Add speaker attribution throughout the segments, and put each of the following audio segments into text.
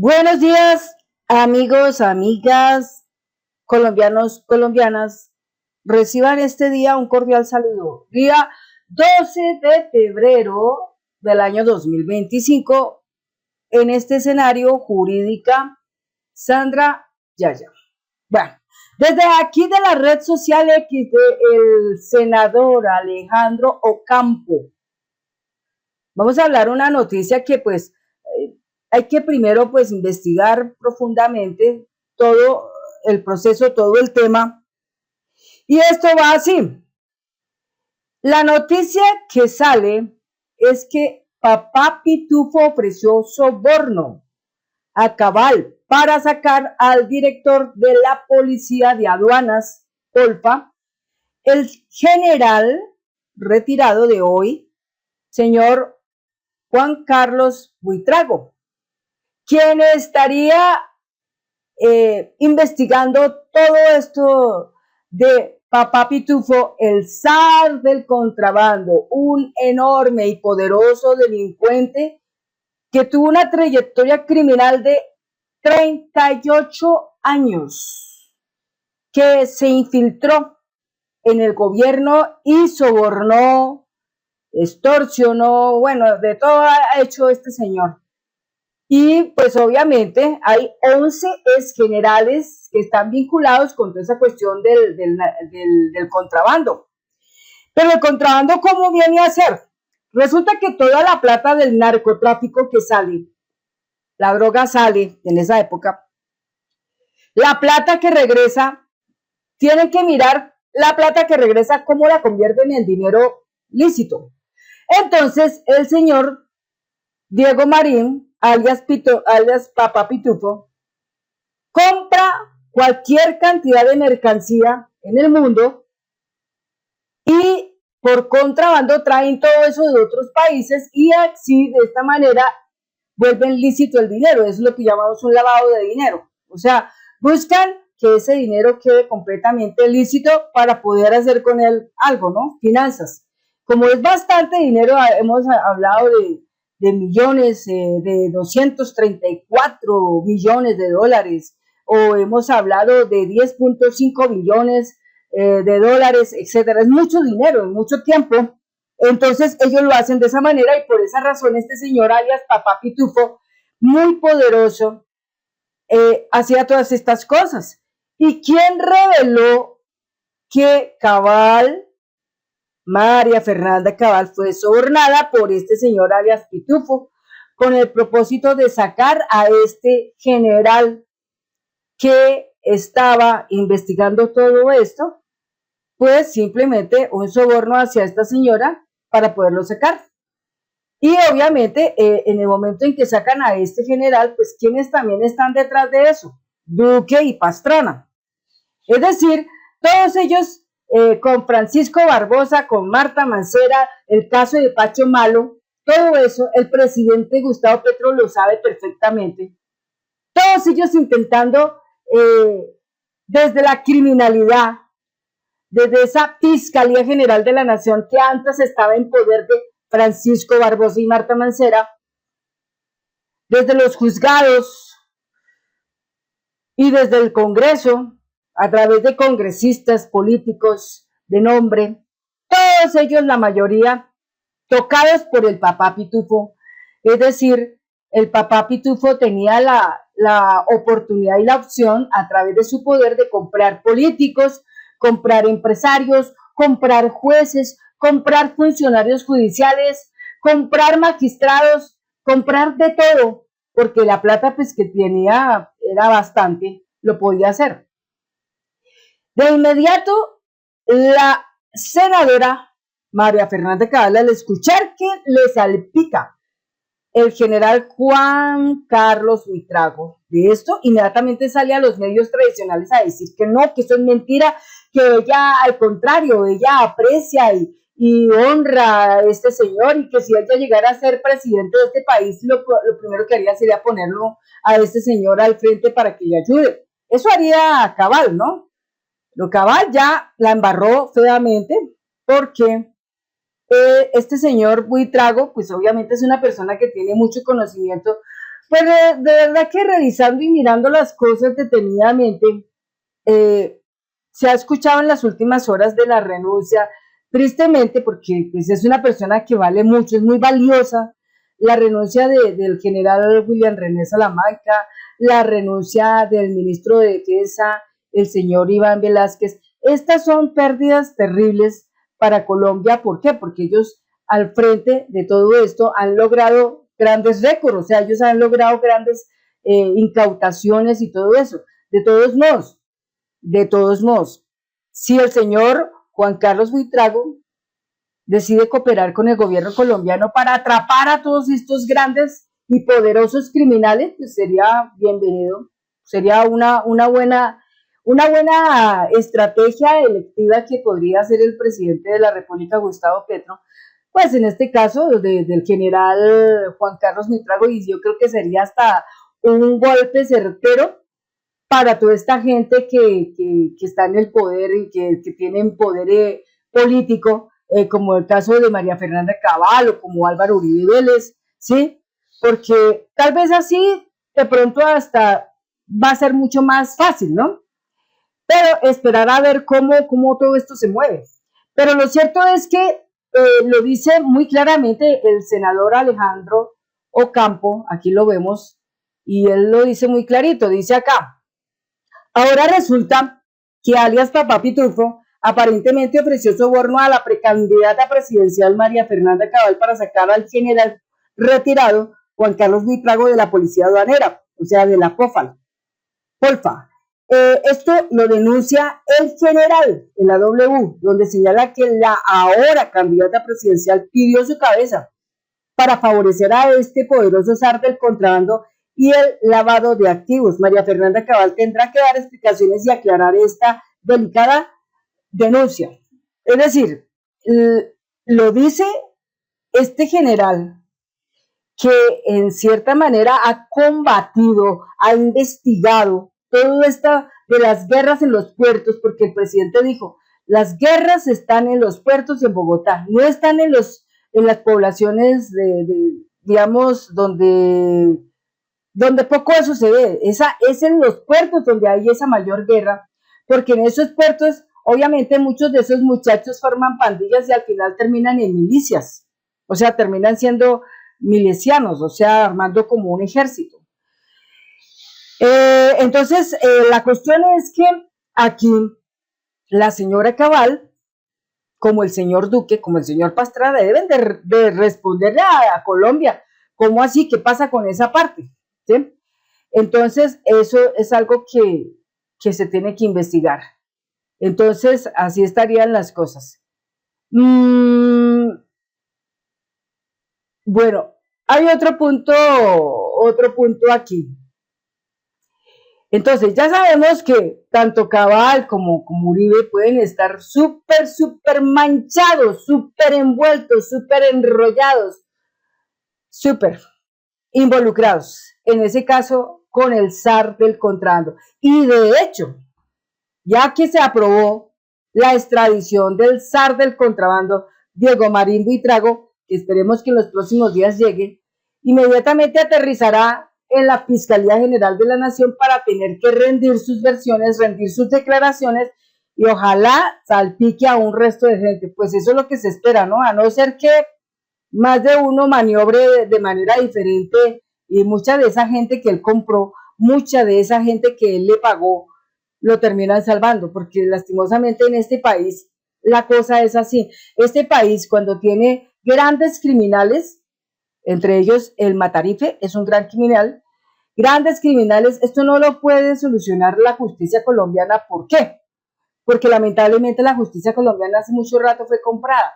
Speaker 1: Buenos días, amigos, amigas, colombianos, colombianas. Reciban este día un cordial saludo. Día 12 de febrero del año 2025, en este escenario jurídica, Sandra Yaya. Bueno, desde aquí de la red social X del senador Alejandro Ocampo, vamos a hablar una noticia que hay que primero pues investigar profundamente todo el proceso, todo el tema. Y esto va así. La noticia que sale es que Papá Pitufo ofreció soborno a Cabal para sacar al director de la Policía de Aduanas, Polfa, el general retirado de hoy, señor Juan Carlos Buitrago, quien estaría investigando todo esto de Papá Pitufo, el zar del contrabando, un enorme y poderoso delincuente que tuvo una trayectoria criminal de 38 años, que se infiltró en el gobierno y sobornó, extorsionó, bueno, de todo ha hecho este señor. Y pues obviamente hay 11 exgenerales que están vinculados con toda esa cuestión del contrabando. Pero el contrabando, ¿cómo viene a ser? Resulta que toda la plata del narcotráfico que sale, la droga sale en esa época, la plata que regresa, tienen que mirar la plata que regresa, cómo la convierten en dinero lícito. Entonces, el señor Diego Marín, alias Papá Pitufo, compra cualquier cantidad de mercancía en el mundo y por contrabando traen todo eso de otros países y así de esta manera vuelven lícito el dinero. Eso es lo que llamamos un lavado de dinero. O sea, buscan que ese dinero quede completamente lícito para poder hacer con él algo, ¿no? Finanzas. Como es bastante dinero, hemos hablado de millones, de 234 millones de dólares, o hemos hablado de 10.5 billones de dólares, etcétera. Es mucho dinero en mucho tiempo. Entonces ellos lo hacen de esa manera y por esa razón este señor alias Papá Pitufo, muy poderoso, hacía todas estas cosas. ¿Y quién reveló que Cabal, María Fernanda Cabal, fue sobornada por este señor alias Pitufo con el propósito de sacar a este general que estaba investigando todo esto? Pues simplemente un soborno hacia esta señora para poderlo sacar. Y obviamente en el momento en que sacan a este general, pues quienes también están detrás de eso, Duque y Pastrana. Es decir, todos ellos con Francisco Barbosa, con Marta Mancera, el caso de Pacho Malo, todo eso el presidente Gustavo Petro lo sabe perfectamente. Todos ellos intentando desde la criminalidad, desde esa Fiscalía General de la Nación que antes estaba en poder de Francisco Barbosa y Marta Mancera, desde los juzgados y desde el Congreso, a través de congresistas políticos de nombre, todos ellos, la mayoría, tocados por el Papá Pitufo. Es decir, el Papá Pitufo tenía la oportunidad y la opción, a través de su poder, de comprar políticos, comprar empresarios, comprar jueces, comprar funcionarios judiciales, comprar magistrados, comprar de todo, porque la plata pues que tenía era bastante, lo podía hacer. De inmediato, la senadora María Fernanda Cabal, al escuchar que le salpica el general Juan Carlos Buitrago de esto, inmediatamente sale a los medios tradicionales a decir que no, que eso es mentira, que ella al contrario, ella aprecia y honra a este señor y que si ella llegara a ser presidente de este país, lo primero que haría sería ponerlo a este señor al frente para que le ayude. Eso haría Cabal, ¿no? Lo Cabal ya la embarró feamente porque este señor Buitrago, pues obviamente es una persona que tiene mucho conocimiento Pues de verdad que revisando y mirando las cosas detenidamente, eh, se ha escuchado en las últimas horas de la renuncia, tristemente, porque pues, es una persona que vale mucho, es muy valiosa, la renuncia del general William René Salamanca, la renuncia del ministro de Defensa, el señor Iván Velázquez. Estas son pérdidas terribles para Colombia. ¿Por qué? Porque ellos al frente de todo esto han logrado grandes récords, o sea, ellos han logrado grandes incautaciones y todo eso. De todos modos, de todos modos, si el señor Juan Carlos Buitrago decide cooperar con el gobierno colombiano para atrapar a todos estos grandes y poderosos criminales, pues sería bienvenido, sería una buena estrategia electiva que podría hacer el presidente de la República, Gustavo Petro, pues en este caso del general Juan Carlos Buitrago, y yo creo que sería hasta un golpe certero para toda esta gente que está en el poder y que tienen poder político, como el caso de María Fernanda Cabal o como Álvaro Uribe Vélez, ¿sí? Porque tal vez así de pronto hasta va a ser mucho más fácil, ¿no? Pero esperar a ver cómo todo esto se mueve. Pero lo cierto es que lo dice muy claramente el senador Alejandro Ocampo, aquí lo vemos, y él lo dice muy clarito, dice acá: ahora resulta que alias Papá Pitufo aparentemente ofreció soborno a la precandidata presidencial María Fernanda Cabal para sacar al general retirado Juan Carlos Buitrago de la Policía Aduanera, o sea, de la Polfa. Esto lo denuncia el general en la W, donde señala que la ahora candidata presidencial pidió su cabeza para favorecer a este poderoso zar del contrabando y el lavado de activos. María Fernanda Cabal tendrá que dar explicaciones y aclarar esta delicada denuncia. Es decir, lo dice este general que en cierta manera ha combatido, ha investigado todo esto de las guerras en los puertos, porque el presidente dijo, las guerras están en los puertos y en Bogotá, no están en las poblaciones digamos, donde poco eso se ve, es en los puertos donde hay esa mayor guerra, porque en esos puertos, obviamente, muchos de esos muchachos forman pandillas y al final terminan en milicias, o sea, terminan siendo milicianos, o sea, armando como un ejército. Entonces, la cuestión es que aquí la señora Cabal, como el señor Duque, como el señor Pastrana, deben de responderle a Colombia. ¿Cómo así? ¿Qué pasa con esa parte? ¿Sí? Entonces, eso es algo que se tiene que investigar. Entonces, así estarían las cosas. Bueno, hay otro punto aquí. Entonces, ya sabemos que tanto Cabal como Uribe pueden estar súper manchados, súper envueltos, súper enrollados, súper involucrados, en ese caso, con el zar del contrabando. Y de hecho, ya que se aprobó la extradición del zar del contrabando, Diego Marín Buitrago, que esperemos que en los próximos días llegue, inmediatamente aterrizará en la Fiscalía General de la Nación para tener que rendir sus versiones, rendir sus declaraciones y ojalá salpique a un resto de gente. Pues eso es lo que se espera, ¿no? A no ser que más de uno maniobre de manera diferente y mucha de esa gente que él compró, mucha de esa gente que él le pagó, lo terminan salvando, porque lastimosamente en este país la cosa es así. Este país cuando tiene grandes criminales, entre ellos el Matarife es un gran criminal, grandes criminales, esto no lo puede solucionar la justicia colombiana. ¿Por qué? Porque lamentablemente la justicia colombiana hace mucho rato fue comprada.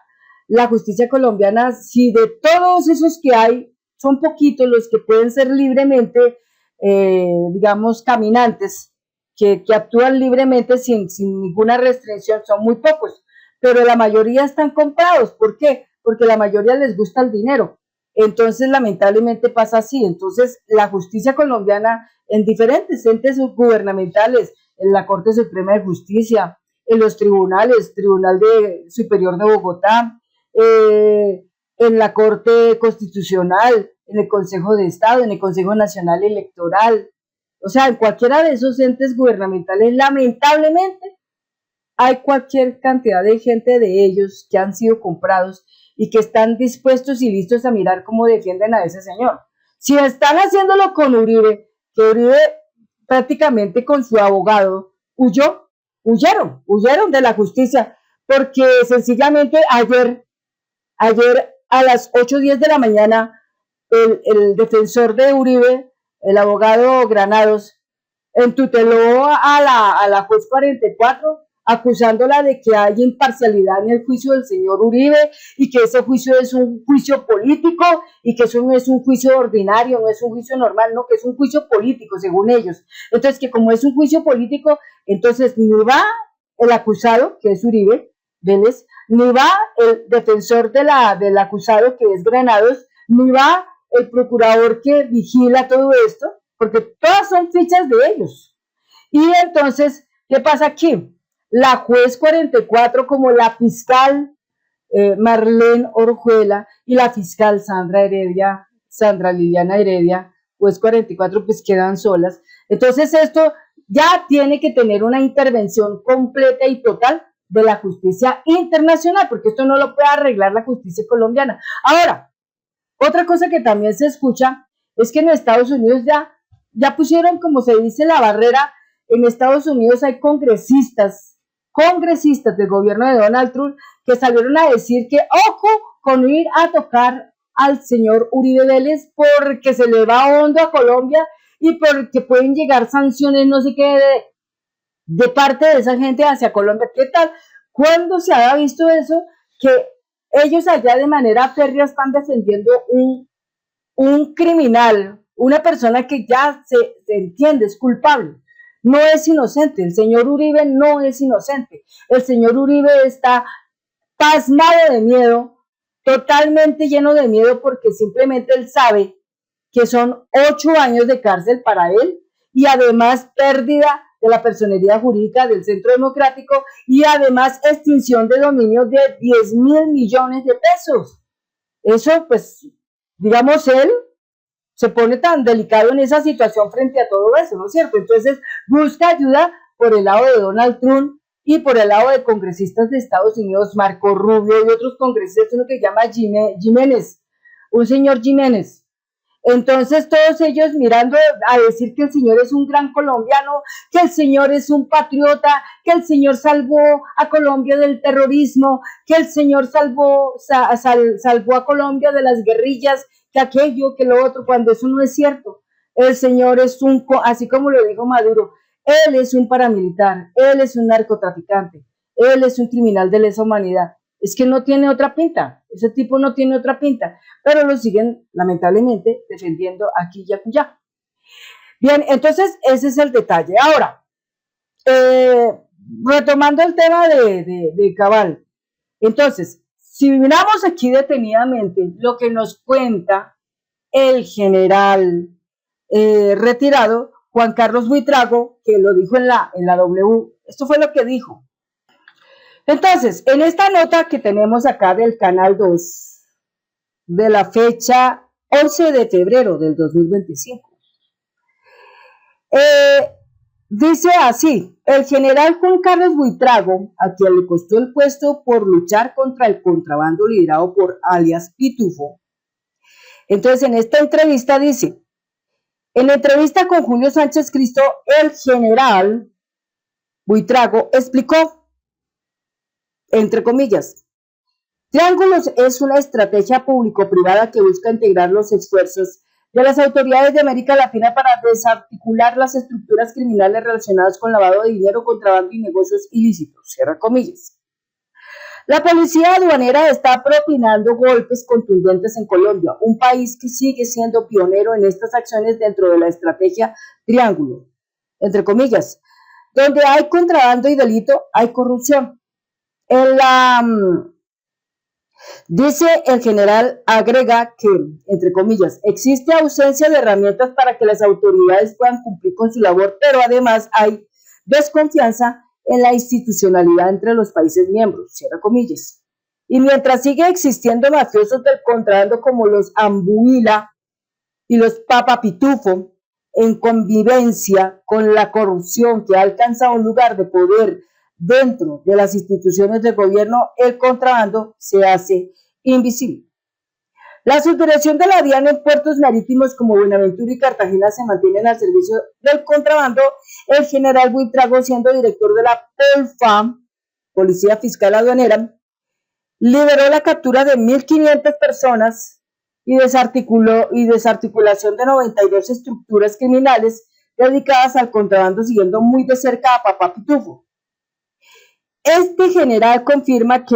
Speaker 1: La justicia colombiana, si de todos esos que hay, son poquitos los que pueden ser libremente, digamos, caminantes, que actúan libremente sin ninguna restricción, son muy pocos, pero la mayoría están comprados. ¿Por qué? Porque la mayoría les gusta el dinero. Entonces, lamentablemente pasa así. Entonces, la justicia colombiana en diferentes entes gubernamentales, en la Corte Suprema de Justicia, en los tribunales, Tribunal Superior de Bogotá, en la Corte Constitucional, en el Consejo de Estado, en el Consejo Nacional Electoral, o sea, en cualquiera de esos entes gubernamentales, lamentablemente, hay cualquier cantidad de gente de ellos que han sido comprados y que están dispuestos y listos a mirar cómo defienden a ese señor. Si están haciéndolo con Uribe, que Uribe prácticamente con su abogado huyeron de la justicia, porque sencillamente ayer a las 8:10 de la mañana, el defensor de Uribe, el abogado Granados, entuteló a la juez 44, acusándola de que hay imparcialidad en el juicio del señor Uribe y que ese juicio es un juicio político y que eso no es un juicio ordinario, no es un juicio normal, no, que es un juicio político según ellos. Entonces, que como es un juicio político, entonces ni va el acusado, que es Uribe Vélez, ni va el defensor del acusado, que es Granados, ni va el procurador que vigila todo esto, porque todas son fichas de ellos. Y entonces, ¿qué pasa aquí? La juez 44, como la fiscal Marlene Orjuela y la fiscal Sandra Liliana Heredia, juez 44, pues quedan solas. Entonces esto ya tiene que tener una intervención completa y total de la justicia internacional, porque esto no lo puede arreglar la justicia colombiana. Ahora, otra cosa que también se escucha es que en Estados Unidos ya pusieron, como se dice, la barrera. En Estados Unidos hay congresistas del gobierno de Donald Trump que salieron a decir que ojo con ir a tocar al señor Uribe Vélez porque se le va hondo a Colombia y porque pueden llegar sanciones, no sé qué, de parte de esa gente hacia Colombia. ¿Qué tal? ¿Cuándo se había visto eso? Que ellos allá de manera férrea están defendiendo un criminal, una persona que ya se entiende es culpable. No es inocente, el señor Uribe no es inocente. El señor Uribe está pasmado de miedo, totalmente lleno de miedo, porque simplemente él sabe que son 8 años de cárcel para él y además pérdida de la personería jurídica del Centro Democrático y además extinción de dominio de 10.000 millones de pesos. Eso, pues, digamos, él se pone tan delicado en esa situación frente a todo eso, ¿no es cierto? Entonces busca ayuda por el lado de Donald Trump y por el lado de congresistas de Estados Unidos, Marco Rubio y otros congresistas, uno que se llama Jiménez, un señor Jiménez. Entonces todos ellos mirando a decir que el señor es un gran colombiano, que el señor es un patriota, que el señor salvó a Colombia del terrorismo, que el señor salvó a Colombia de las guerrillas, que aquello, que lo otro, cuando eso no es cierto. El señor es así como lo dijo Maduro, él es un paramilitar, él es un narcotraficante, él es un criminal de lesa humanidad. Es que no tiene otra pinta, ese tipo no tiene otra pinta, pero lo siguen lamentablemente defendiendo aquí y acullá. Bien, entonces ese es el detalle. Ahora, retomando el tema de Cabal, entonces, si miramos aquí detenidamente lo que nos cuenta el general retirado Juan Carlos Buitrago, que lo dijo en la W, esto fue lo que dijo. Entonces, en esta nota que tenemos acá del Canal 2, de la fecha 11 de febrero del 2025, dice así: el general Juan Carlos Buitrago, a quien le costó el puesto por luchar contra el contrabando liderado por alias Pitufo. Entonces, en esta entrevista dice, en la entrevista con Julio Sánchez Cristo, el general Buitrago explicó, entre comillas, Triángulos es una estrategia público-privada que busca integrar los esfuerzos de las autoridades de América Latina para desarticular las estructuras criminales relacionadas con lavado de dinero, contrabando y negocios ilícitos, cierra comillas. La policía aduanera está propinando golpes contundentes en Colombia, un país que sigue siendo pionero en estas acciones dentro de la estrategia Triángulo, entre comillas. Donde hay contrabando y delito, hay corrupción. Dice el general, agrega que, entre comillas, existe ausencia de herramientas para que las autoridades puedan cumplir con su labor, pero además hay desconfianza en la institucionalidad entre los países miembros, cierra comillas. Y mientras sigue existiendo mafiosos del contrabando como los Ambuila, y los papapitufo en convivencia con la corrupción que ha alcanzado un lugar de poder dentro de las instituciones del gobierno, el contrabando se hace invisible. La subdirección de la DIAN en puertos marítimos como Buenaventura y Cartagena se mantienen al servicio del contrabando. El general Buitrago, siendo director de la POLFA, Policía Fiscal Aduanera, lideró la captura de 1.500 personas y desarticulación de 92 estructuras criminales dedicadas al contrabando, siguiendo muy de cerca a Papá Pitufo. Este general confirma que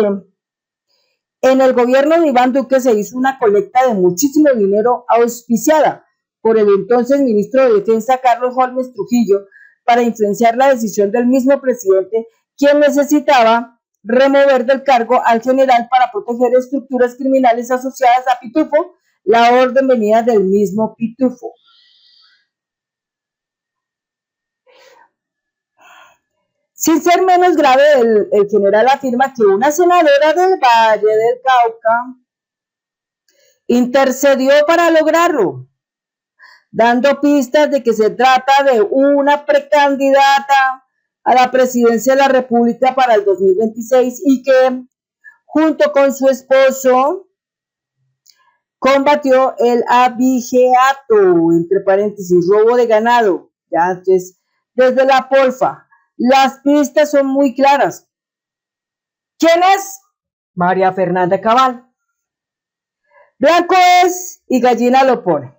Speaker 1: en el gobierno de Iván Duque se hizo una colecta de muchísimo dinero auspiciada por el entonces ministro de Defensa Carlos Holmes Trujillo para influenciar la decisión del mismo presidente, quien necesitaba remover del cargo al general para proteger estructuras criminales asociadas a Pitufo. La orden venía del mismo Pitufo. Sin ser menos grave, el general afirma que una senadora del Valle del Cauca intercedió para lograrlo, dando pistas de que se trata de una precandidata a la presidencia de la República para el 2026 y que junto con su esposo combatió el abigeato, entre paréntesis, robo de ganado, ya entonces, desde la Polfa. Las pistas son muy claras. ¿Quién es? María Fernanda Cabal. Blanco es y gallina lo pone.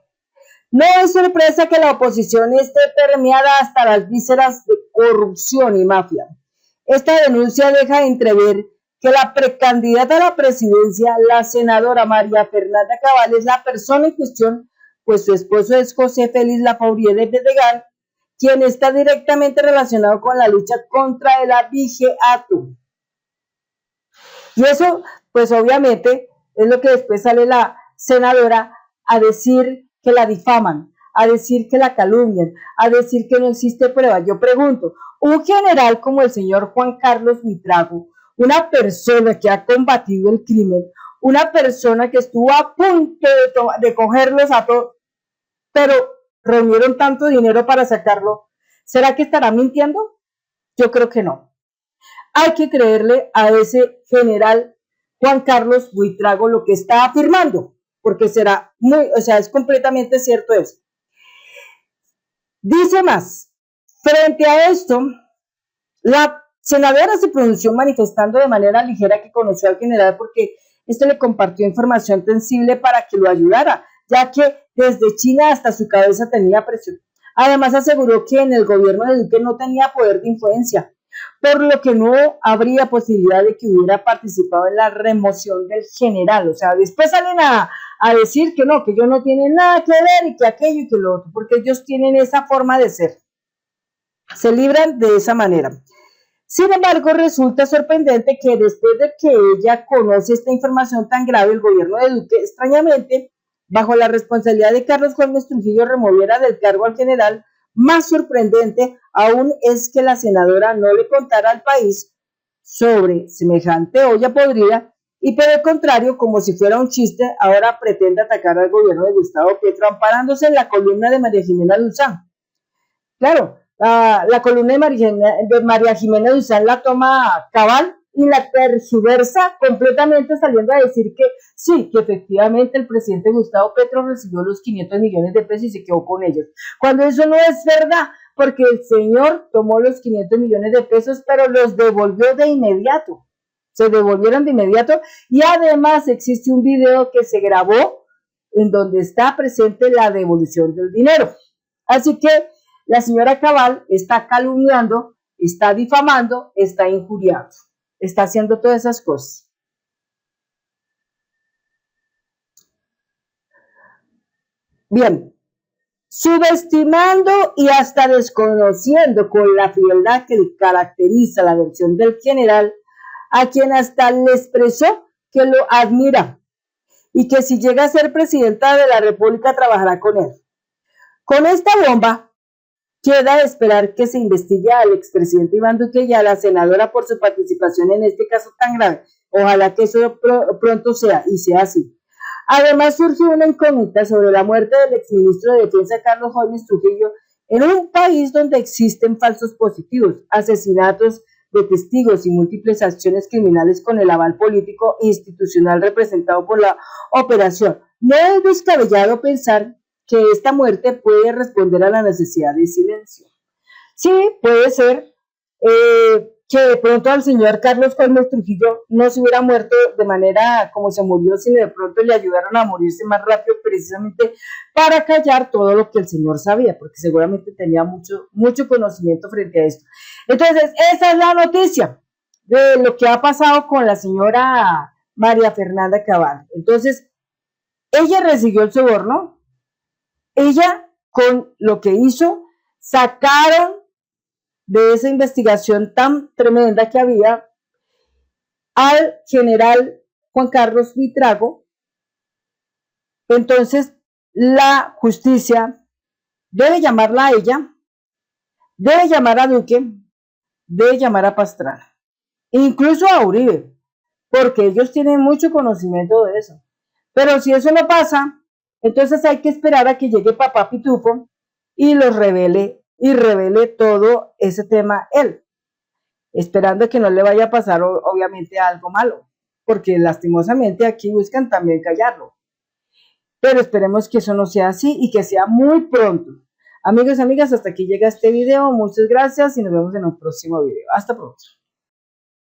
Speaker 1: No es sorpresa que la oposición esté permeada hasta las vísceras de corrupción y mafia. Esta denuncia deja entrever que la precandidata a la presidencia, la senadora María Fernanda Cabal, es la persona en cuestión, pues su esposo es José Félix Lafourier de Pedregal, quien está directamente relacionado con la lucha contra el abigeato. Y eso, pues obviamente, es lo que después sale la senadora a decir que la difaman, a decir que la calumnian, a decir que no existe prueba. Yo pregunto, un general como el señor Juan Carlos Buitrago, una persona que ha combatido el crimen, una persona que estuvo a punto de cogerlos a todos, pero reunieron tanto dinero para sacarlo, ¿será que estará mintiendo? Yo creo que no. Hay que creerle a ese general Juan Carlos Buitrago lo que está afirmando, porque será muy, o sea, es completamente cierto eso. Dice más, frente a esto, la senadora se pronunció manifestando de manera ligera que conoció al general porque este le compartió información sensible para que lo ayudara, ya que desde China hasta su cabeza tenía presión. Además aseguró que en el gobierno de Duque no tenía poder de influencia, por lo que no habría posibilidad de que hubiera participado en la remoción del general. O sea, después salen a decir que no, que ellos no tienen nada que ver y que aquello y que lo otro, porque ellos tienen esa forma de ser. Se libran de esa manera. Sin embargo, resulta sorprendente que después de que ella conoce esta información tan grave, el gobierno de Duque, extrañamente, bajo la responsabilidad de Carlos Gómez Trujillo, removiera del cargo al general. Más sorprendente aún es que la senadora no le contara al país sobre semejante olla podrida y por el contrario, como si fuera un chiste, ahora pretende atacar al gobierno de Gustavo Petro amparándose en la columna de María Jimena Duzán. Claro, la columna de María Jimena Duzán la toma Cabal y la tergiversa completamente, saliendo a decir que sí, que efectivamente el presidente Gustavo Petro recibió los 500 millones de pesos y se quedó con ellos, cuando eso no es verdad, porque el señor tomó los 500 millones de pesos, pero los devolvió de inmediato, se devolvieron de inmediato, y además existe un video que se grabó en donde está presente la devolución del dinero. Así que la señora Cabal está calumniando, está difamando, está injuriando, está haciendo todas esas cosas. Bien, subestimando y hasta desconociendo con la frialdad que le caracteriza la versión del general, a quien hasta le expresó que lo admira y que si llega a ser presidenta de la República trabajará con él. Con esta bomba, queda esperar que se investigue al expresidente Iván Duque y a la senadora por su participación en este caso tan grave. Ojalá que eso pronto sea y sea así. Además, surgió una incógnita sobre la muerte del exministro de Defensa Carlos Holmes Trujillo en un país donde existen falsos positivos, asesinatos de testigos y múltiples acciones criminales con el aval político e institucional representado por la operación. No es descabellado pensar que esta muerte puede responder a la necesidad de silencio. Sí, puede ser que de pronto al señor Carlos Holmes Trujillo no se hubiera muerto de manera como se murió, sino de pronto le ayudaron a morirse más rápido precisamente para callar todo lo que el señor sabía, porque seguramente tenía mucho conocimiento frente a esto. Entonces, esa es la noticia de lo que ha pasado con la señora María Fernanda Cabal. Entonces, ella recibió el soborno, ella con lo que hizo, sacaron de esa investigación tan tremenda que había al general Juan Carlos Buitrago. Entonces la justicia debe llamarla a ella, debe llamar a Duque, debe llamar a Pastrana, incluso a Uribe, porque ellos tienen mucho conocimiento de eso. Pero si eso no pasa, entonces hay que esperar a que llegue papá Pitufo y los revele todo ese tema él, esperando que no le vaya a pasar obviamente algo malo, porque lastimosamente aquí buscan también callarlo. Pero esperemos que eso no sea así y que sea muy pronto. Amigos y amigas, hasta aquí llega este video. Muchas gracias y nos vemos en un próximo video. Hasta pronto.